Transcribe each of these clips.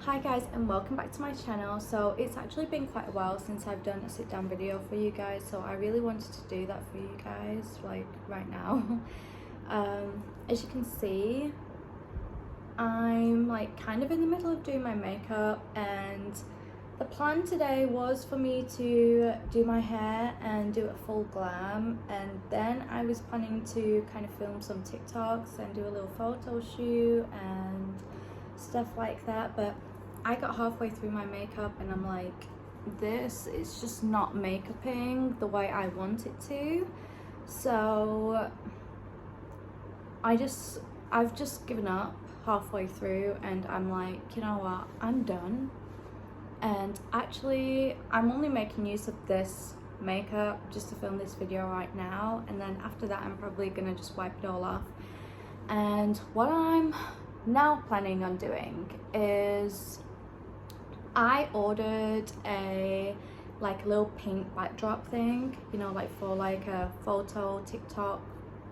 Hi guys, and welcome back to my channel. So it's actually been quite a while since I've done a sit down video for you guys, so I really wanted to do that for you guys like right now. As you can see, I'm like kind of in the middle of doing my makeup, and the plan today was for me to do my hair and do a full glam, and then I was planning to kind of film some TikToks and do a little photo shoot and stuff like that. But I got halfway through my makeup and I'm like, this is just not makeuping the way I want it to. So I've just given up halfway through, and I'm like, you know what, I'm done. And actually I'm only making use of this makeup just to film this video right now, and then after that I'm probably gonna just wipe it all off. And what I'm now planning on doing is I ordered a little pink backdrop thing, you know, like for like a photo TikTok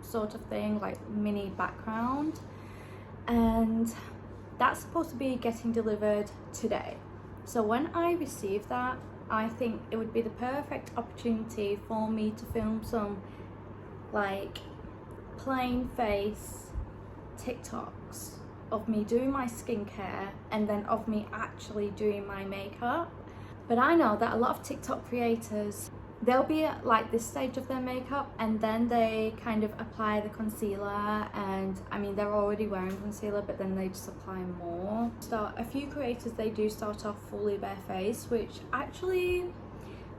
sort of thing, like mini background, and that's supposed to be getting delivered today. So when I receive that, I think it would be the perfect opportunity for me to film some like plain face TikToks of me doing my skincare and then of me actually doing my makeup. But I know that a lot of TikTok creators, they'll be at like this stage of their makeup and then they kind of apply the concealer, and I mean they're already wearing concealer but then they just apply more. So a few creators, they do start off fully bare face, which actually,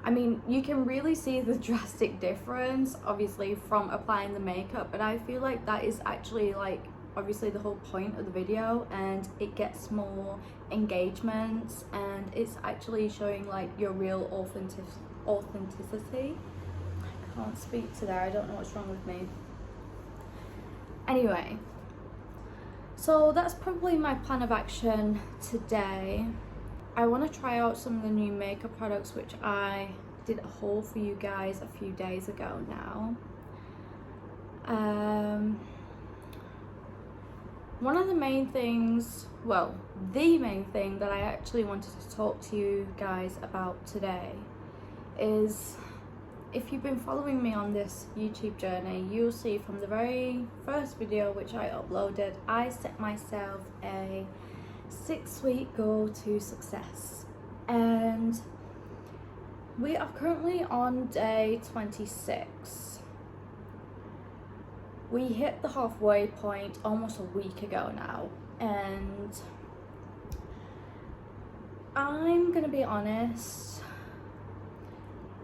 I mean, you can really see the drastic difference obviously from applying the makeup, but I feel like that is actually like obviously the whole point of the video, and it gets more engagements and it's actually showing like your real authenticity. I can't speak today, I don't know what's wrong with me. Anyway, so that's probably my plan of action today. I want to try out some of the new makeup products which I did a haul for you guys a few days ago now. One of the main things, well, the main thing that I actually wanted to talk to you guys about today is, if you've been following me on this YouTube journey, you'll see from the very first video which I uploaded, I set myself a 6-week goal to success, and we are currently on day 26. We hit the halfway point almost a week ago now, and I'm gonna be honest,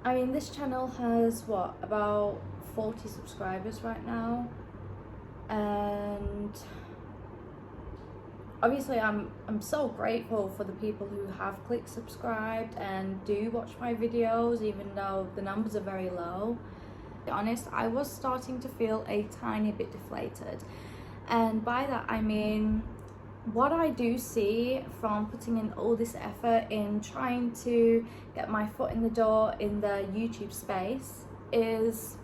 I mean this channel has what, about 40 subscribers right now, and obviously I'm so grateful for the people who have clicked subscribed and do watch my videos even though the numbers are very low. To be honest, I was starting to feel a tiny bit deflated, and by that I mean what I do see from putting in all this effort in trying to get my foot in the door in the YouTube space is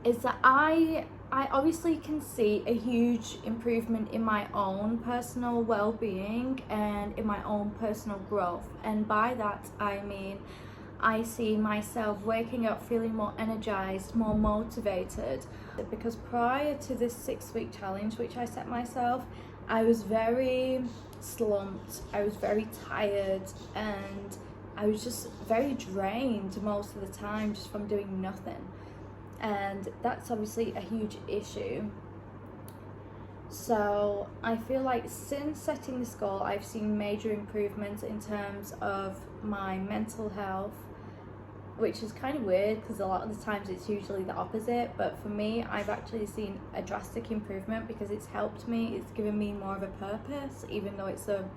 that I obviously can see a huge improvement in my own personal well-being and in my own personal growth, and by that I mean I see myself waking up feeling more energized, more motivated, because prior to this 6-week challenge which I set myself, I was very slumped, I was very tired, and I was just very drained most of the time just from doing nothing, and that's obviously a huge issue. So I feel like since setting this goal, I've seen major improvements in terms of my mental health, which is kind of weird because a lot of the times it's usually the opposite, but for me I've actually seen a drastic improvement because it's helped me, it's given me more of a purpose, even though it's a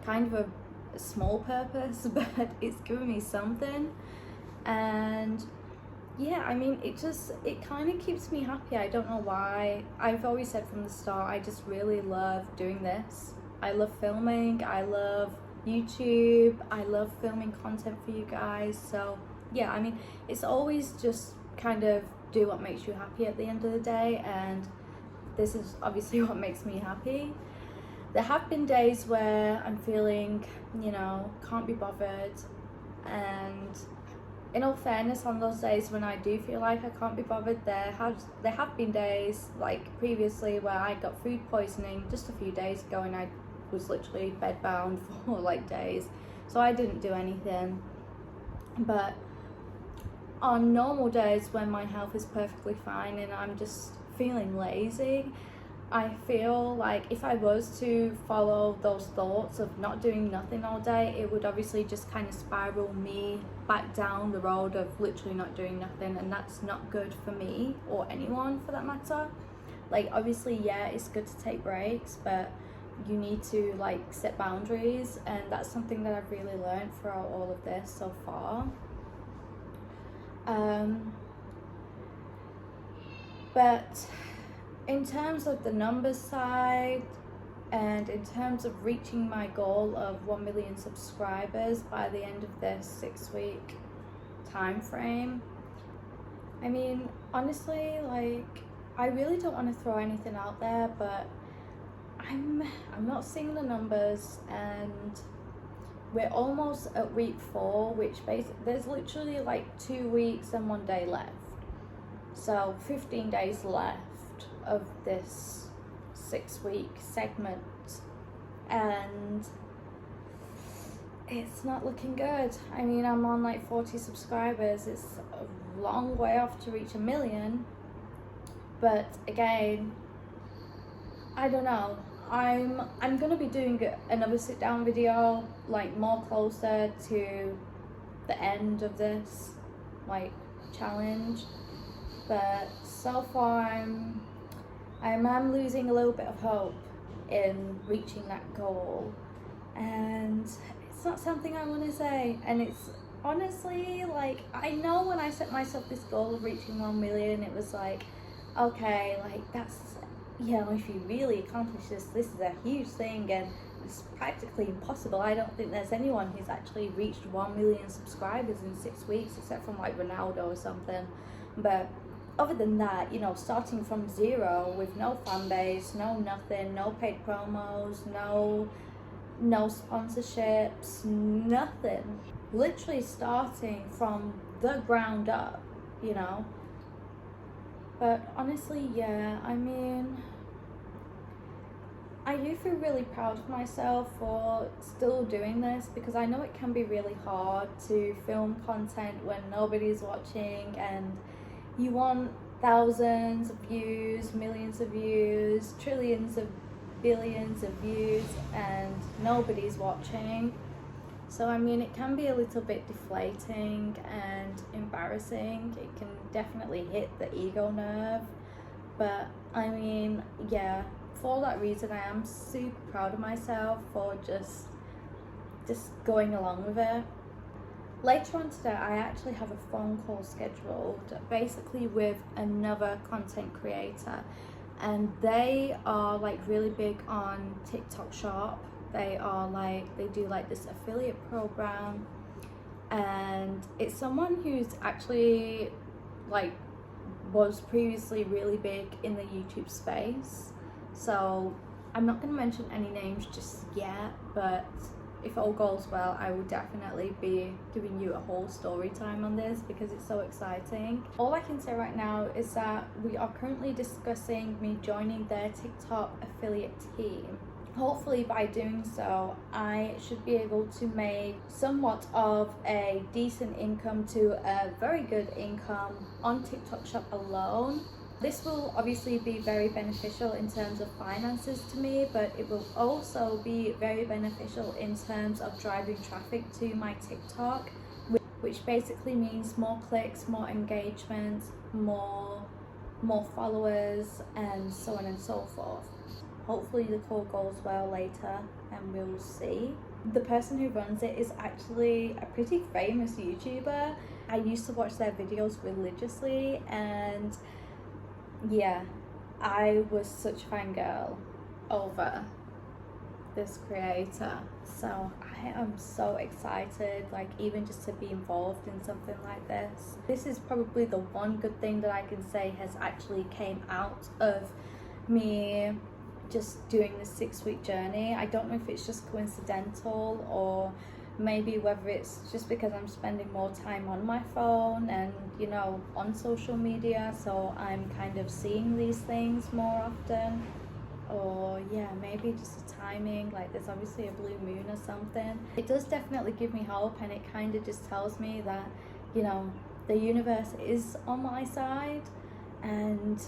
kind of a small purpose, but it's given me something. And yeah, I mean it kind of keeps me happy. I don't know why. I've always said from the start, I just really love doing this. I love filming, I love YouTube, I love filming content for you guys. So yeah, I mean it's always just kind of do what makes you happy at the end of the day, and this is obviously what makes me happy. There have been days where I'm feeling, you know, can't be bothered, and in all fairness, on those days when I do feel like I can't be bothered, there have been days like previously where I got food poisoning just a few days ago, and I was literally bedbound for like days, so I didn't do anything. But on normal days when my health is perfectly fine and I'm just feeling lazy, I feel like if I was to follow those thoughts of not doing nothing all day, it would obviously just kind of spiral me back down the road of literally not doing nothing, and that's not good for me or anyone for that matter. Like, obviously, yeah, it's good to take breaks, but you need to like set boundaries, and that's something that I've really learned throughout all of this so far. But in terms of the numbers side, and in terms of reaching my goal of 1 million subscribers by the end of this 6-week time frame, I mean, honestly, like, I really don't want to throw anything out there, but I'm not seeing the numbers, and we're almost at week 4, which there's literally like 2 weeks and 1 day left, so 15 days left of this 6-week segment, and it's not looking good. I mean, I'm on like 40 subscribers. It's a long way off to reach 1 million, but again, I don't know. I'm gonna be doing another sit down video, like more closer to the end of this like challenge, but so far I'm losing a little bit of hope in reaching that goal, and it's not something I want to say. And it's honestly like, I know when I set myself this goal of reaching 1 million, it was like, okay, like that's, you know, if you really accomplish this is a huge thing, and it's practically impossible. I don't think there's anyone who's actually reached 1 million subscribers in 6 weeks except from like Ronaldo or something. But other than that, you know, starting from zero with no fan base, no nothing, no paid promos, no sponsorships, nothing. Literally starting from the ground up, you know. But honestly, yeah, I mean, I do feel really proud of myself for still doing this, because I know it can be really hard to film content when nobody's watching, and you want thousands of views, millions of views, trillions of billions of views, and nobody's watching. So I mean, it can be a little bit deflating and embarrassing. It can definitely hit the ego nerve. But I mean, yeah, for that reason, I am super proud of myself for just going along with it. Later on today, I actually have a phone call scheduled, basically with another content creator, and they are like really big on TikTok Shop. They do like this affiliate program, and it's someone who's actually like was previously really big in the YouTube space. So I'm not going to mention any names just yet, but if all goes well, I will definitely be giving you a whole story time on this, because it's so exciting. All I can say right now is that we are currently discussing me joining their TikTok affiliate team. Hopefully by doing so, I should be able to make somewhat of a decent income to a very good income on TikTok Shop alone. This will obviously be very beneficial in terms of finances to me, but it will also be very beneficial in terms of driving traffic to my TikTok, which basically means more clicks, more engagement, more followers, and so on and so forth. Hopefully the call goes well later, and we'll see. The person who runs it is actually a pretty famous YouTuber. I used to watch their videos religiously, and yeah, I was such a fangirl over this creator. So I am so excited, like, even just to be involved in something like this. This is probably the one good thing that I can say has actually came out of me just doing this 6-week journey. I don't know if it's just coincidental, or maybe whether it's just because I'm spending more time on my phone and, you know, on social media, so I'm kind of seeing these things more often. Or yeah, maybe just the timing, like there's obviously a blue moon or something. It does definitely give me hope, and it kind of just tells me that, you know, the universe is on my side, and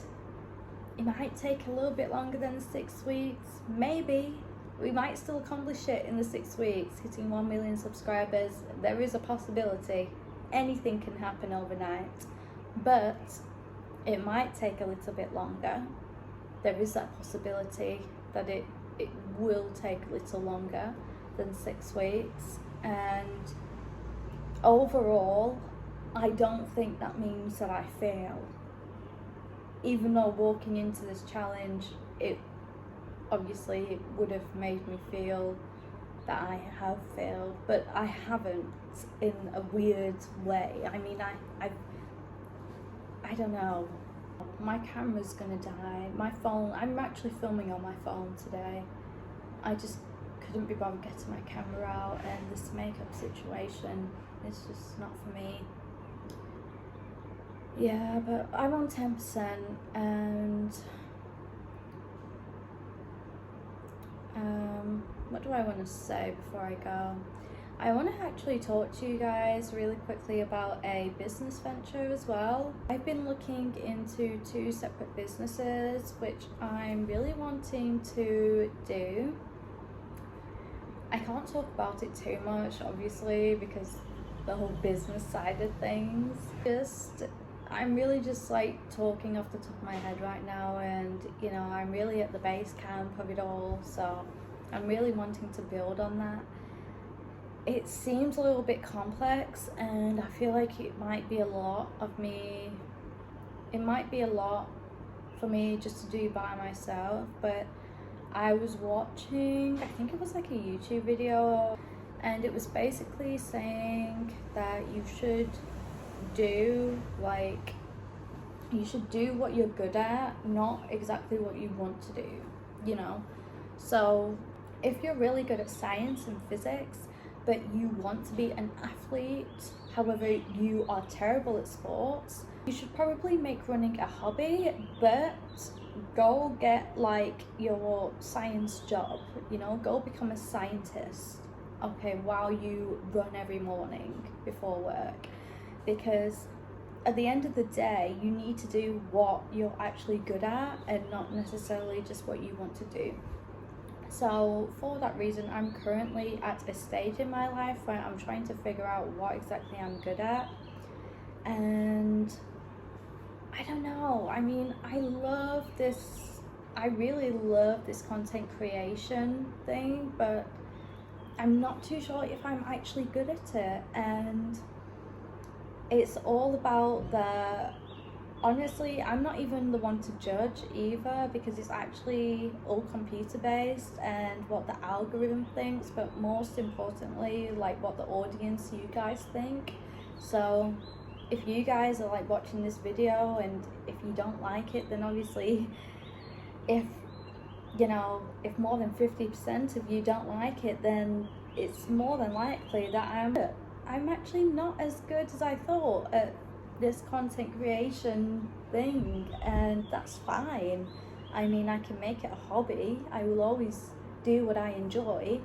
it might take a little bit longer than 6 weeks. Maybe we might still accomplish it in the 6 weeks, hitting 1 million subscribers. There is a possibility. Anything can happen overnight, but it might take a little bit longer. There is that possibility that it will take a little longer than 6 weeks. And overall, I don't think that means that I fail. Even though walking into this challenge, it obviously would have made me feel that I have failed, but I haven't, in a weird way. I mean, I don't know. My camera's gonna die. My phone, I'm actually filming on my phone today. I just couldn't be bothered getting my camera out, and this makeup situation is just not for me. Yeah, but I'm on 10%, and what do I want to say before I go? I want to actually talk to you guys really quickly about a business venture as well. I've been looking into 2 separate businesses which I'm really wanting to do. I can't talk about it too much, obviously, because the whole business side of things. I'm really just like talking off the top of my head right now, and you know, I'm really at the base camp of it all, so I'm really wanting to build on that. It seems a little bit complex, and I feel like it might be a lot of me. It might be a lot for me just to do by myself, but I was watching, I think it was like a YouTube video, and it was basically saying that you should do what you're good at, not exactly what you want to do, you know. So if you're really good at science and physics, but you want to be an athlete, however you are terrible at sports, you should probably make running a hobby, but go get like your science job, you know, go become a scientist, okay, while you run every morning before work. Because at the end of the day, you need to do what you're actually good at, and not necessarily just what you want to do. So for that reason, I'm currently at a stage in my life where I'm trying to figure out what exactly I'm good at. And I don't know, I mean, I really love this content creation thing, but I'm not too sure if I'm actually good at it. And it's all about honestly, I'm not even the one to judge either, because it's actually all computer based and what the algorithm thinks, but most importantly, like what the audience, you guys think. So if you guys are like watching this video, and if you don't like it, then obviously if more than 50% of you don't like it, then it's more than likely that I'm actually not as good as I thought at this content creation thing, and that's fine. I mean, I can make it a hobby. I will always do what I enjoy,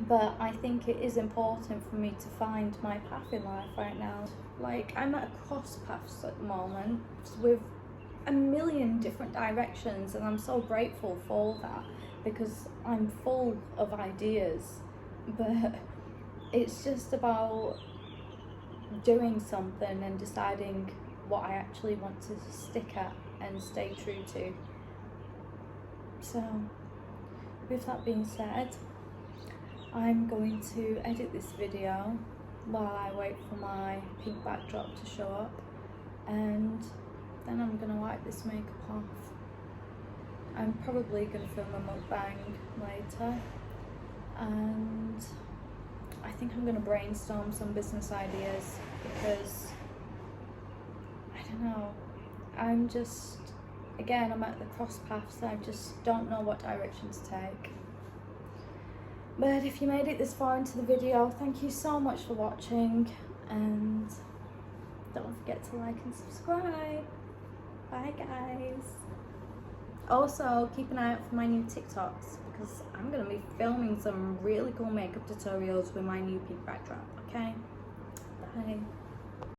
but I think it is important for me to find my path in life right now. Like, I'm at a cross paths at the moment with a million different directions, and I'm so grateful for that, because I'm full of ideas, but it's just about doing something and deciding what I actually want to stick at and stay true to. So with that being said, I'm going to edit this video while I wait for my pink backdrop to show up, and then I'm going to wipe this makeup off. I'm probably going to film a mukbang later, and I think I'm going to brainstorm some business ideas, because I don't know, I'm just again, I'm at the cross paths, I just don't know what direction to take. But if you made it this far into the video, thank you so much for watching, and don't forget to like and subscribe. Bye guys. Also, keep an eye out for my new TikToks, because I'm going to be filming some really cool makeup tutorials with my new pink backdrop, okay? Bye.